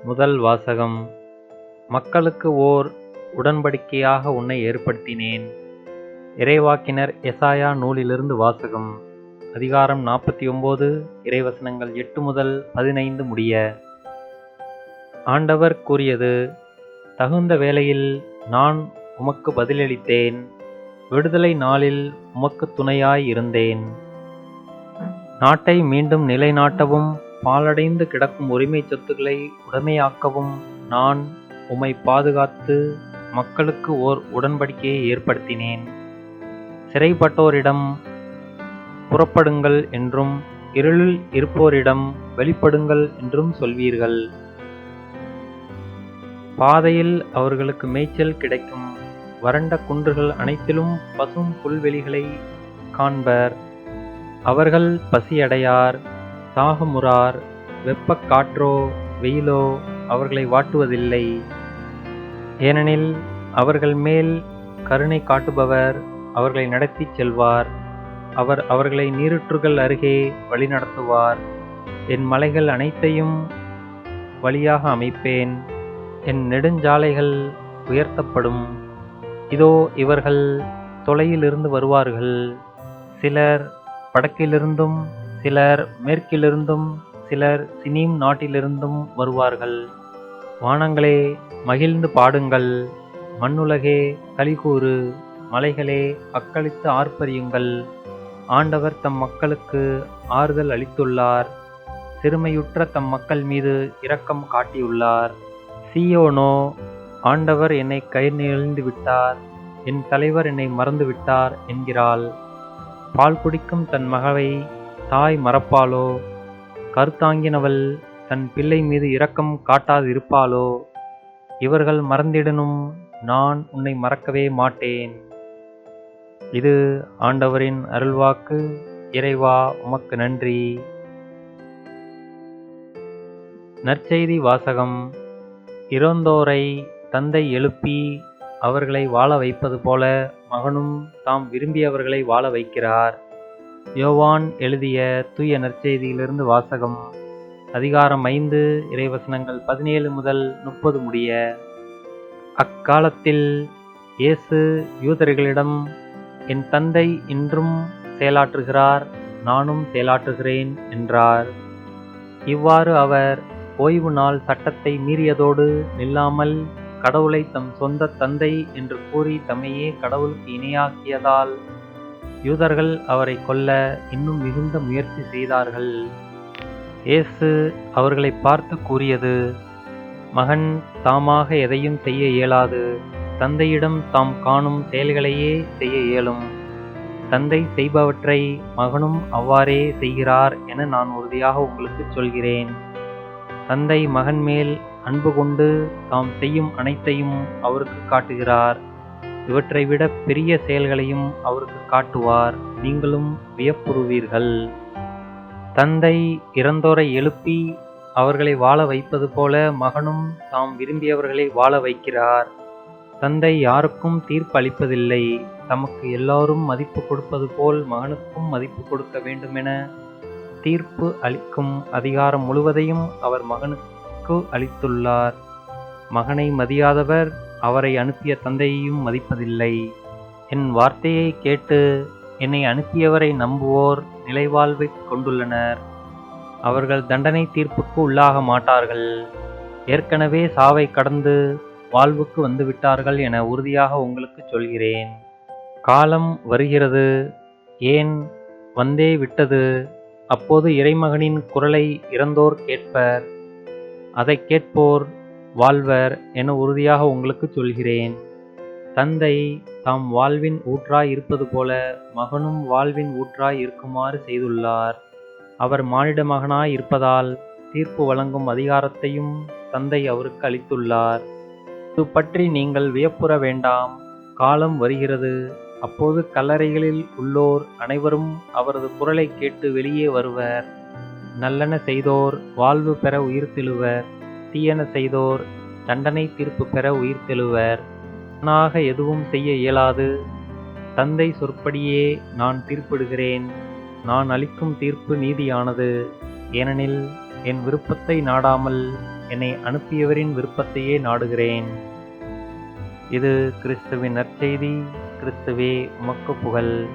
முதல் வாசகம். மக்களுக்கு ஓர் உடன்படிக்கையாக உன்னை ஏற்படுத்தினேன். இறைவாக்கினர் எசாயா நூலிலிருந்து வாசகம். அதிகாரம் 49, இறைவசனங்கள் 8 முதல் 15 முடிய. ஆண்டவர் கூறியது: தகுந்த வேளையில் நான் உமக்கு பதிலளித்தேன். விடுதலை நாளில் உமக்கு துணையாய் இருந்தேன். நாட்டை மீண்டும் நிலைநாட்டவும் பாழடைந்து கிடக்கும் உரிமை சொத்துக்களை உடைமையாக்கவும் நான் உம்மை பாதுகாத்து மக்களுக்கு ஓர் உடன்படிக்கையை ஏற்படுத்தினேன். சிறைப்பட்டோரிடம் புறப்படுங்கள் என்றும் இருளில் இருப்போரிடம் வெளிப்படுங்கள் என்றும் சொல்வீர்கள். பாதையில் அவர்களுக்கு மேய்ச்சல் கிடைக்கும். வறண்ட குன்றுகள் அனைத்திலும் பசும் புல்வெளிகளை காண்பர். அவர்கள் பசியடையார், தாகமுறார். வெப்பக் காற்றோ வெயிலோ அவர்களை வாட்டுவதில்லை. ஏனெனில் அவர்கள் மேல் கருணை காட்டுபவர் அவர்களை நடத்திச் செல்வார். அவர் அவர்களை நீரூற்றுகள் அருகே வழிநடத்துவார். என் மலைகள் அனைத்தையும் வழியாக அமைப்பேன். என் நெடுஞ்சாலைகள் உயர்த்தப்படும். இதோ இவர்கள் தொலையிலிருந்து வருவார்கள். சிலர் வடக்கிலிருந்தும், சிலர் மேற்கிலிருந்தும், சிலர் சினீம் நாட்டிலிருந்தும் வருவார்கள். வானங்களே மகிழ்ந்து பாடுங்கள். மண்ணுலகே களிகூறு. மலைகளே அக்களித்து ஆர்ப்பரியுங்கள். ஆண்டவர் தம் மக்களுக்கு ஆறுதல் அளித்துள்ளார். சிறுமையுற்ற தம் மக்கள் மீது இரக்கம் காட்டியுள்ளார். சீயோனோ, ஆண்டவர் என்னை கை நெகிழ்ந்து விட்டார், என் தலைவர் என்னை மறந்து விட்டார் என்கிறாள். பால் குடிக்கும் தன் மகளை தாய் மறப்பாளோ? கருத்தாங்கினவள் தன் பிள்ளை மீது இரக்கம் காட்டாதிருப்பாளோ? இவர்கள் மறந்திடனும் நான் உன்னை மறக்கவே மாட்டேன். இது ஆண்டவரின் அருள்வாக்கு. இறைவா, உமக்கு நன்றி. நற்செய்தி வாசகம். இறந்தோரை தந்தை எழுப்பி அவர்களை வாழ வைப்பது போல மகனும் தாம் விரும்பியவர்களை வாழ வைக்கிறார். யோவான் எழுதிய தூய நற்செய்தியிலிருந்து வாசகம். அதிகாரம் 5, இறைவசனங்கள் 17 முதல் 30 முடிய. அக்காலத்தில் இயேசு யூதர்களிடம், என் தந்தை இன்றும் செயலாற்றுகிறார், நானும் செயலாற்றுகிறேன் என்றார். இவ்வாறு அவர் ஓய்வு நாள் சட்டத்தை மீறியதோடு நில்லாமல் கடவுளை தம் சொந்த தந்தை என்று கூறி தம்மையே கடவுளுக்கு இணையாக்கியதால் யூதர்கள் அவரை கொல்ல இன்னும் மிகுந்த முயற்சி செய்தார்கள். இயேசு அவர்களை பார்த்து கூறியது: மகன் தாமாக எதையும் செய்ய இயலாது. தந்தையிடம் தாம் காணும் செயல்களையே செய்ய இயலும். தந்தை செய்பவற்றை மகனும் அவ்வாறே செய்கிறார் என நான் உறுதியாக உங்களுக்கு சொல்கிறேன். தந்தை மகன் மேல் அன்பு கொண்டு தாம் செய்யும் அனைத்தையும் அவருக்கு காட்டுகிறார். இவற்றை விட பெரிய செயல்களையும் அவருக்கு காட்டுவார். நீங்களும் வியப்புறுவீர்கள். தந்தை இறந்தோரை எழுப்பி அவர்களை வாழ வைப்பது போல மகனும் தாம் விரும்பியவர்களை வாழ வைக்கிறார். தந்தை யாருக்கும் தீர்ப்பு அளிப்பதில்லை. தமக்கு எல்லாரும் மதிப்பு கொடுப்பது போல் மகனுக்கும் மதிப்பு கொடுக்க வேண்டுமென தீர்ப்பு அளிக்கும் அதிகாரம் முழுவதையும் அவர் மகனுக்கு அளித்துள்ளார். மகனை மதியாதவர் அவரை அனுப்பிய தந்தையையும் மதிப்பதில்லை. என் வார்த்தையை கேட்டு என்னை அனுப்பியவரை நம்புவோர் நிலைவாழ்வை கொண்டுள்ளனர். அவர்கள் தண்டனை தீர்ப்புக்கு உள்ளாக மாட்டார்கள். ஏற்கனவே சாவை கடந்து வாழ்வுக்கு வந்துவிட்டார்கள் என உறுதியாக உங்களுக்கு சொல்கிறேன். காலம் வருகிறது, ஏன் வந்தே விட்டது. அப்போது இறைமகனின் குரலை இறந்தோர் கேட்பர். அதை கேட்போர் வாழ்வர் என உறுதியாக உங்களுக்கு சொல்கிறேன். தந்தை தாம் வாழ்வின் ஊற்றாய் இருப்பது போல மகனும் வாழ்வின் ஊற்றாய் இருக்குமாறு செய்துள்ளார். அவர் மானிட மகனாய் இருப்பதால் தீர்ப்பு வழங்கும் அதிகாரத்தையும் தந்தை அவருக்கு அளித்துள்ளார். இது பற்றி நீங்கள் வியப்புற வேண்டாம். காலம் வருகிறது, அப்போது கல்லறைகளில் உள்ளோர் அனைவரும் அவரது குரலை கேட்டு வெளியே வருவர். நல்லன செய்தோர் வாழ்வு பெற உயிர்த்தெழுவர். தீயன செய்தோர் தண்டனை தீர்ப்பு பெற உயிர்த்தெழுவர். நானாக எதுவும் செய்ய இயலாது. தந்தை சொற்படியே நான் தீர்ப்பிடுகிறேன். நான் அளிக்கும் தீர்ப்பு நீதியானது. ஏனெனில் என் விருப்பத்தை நாடாமல் என்னை அனுப்பியவரின் விருப்பத்தையே நாடுகிறேன். இது கிறிஸ்துவின் நற்செய்தி. கிறிஸ்துவே உமக்கு புகழ்.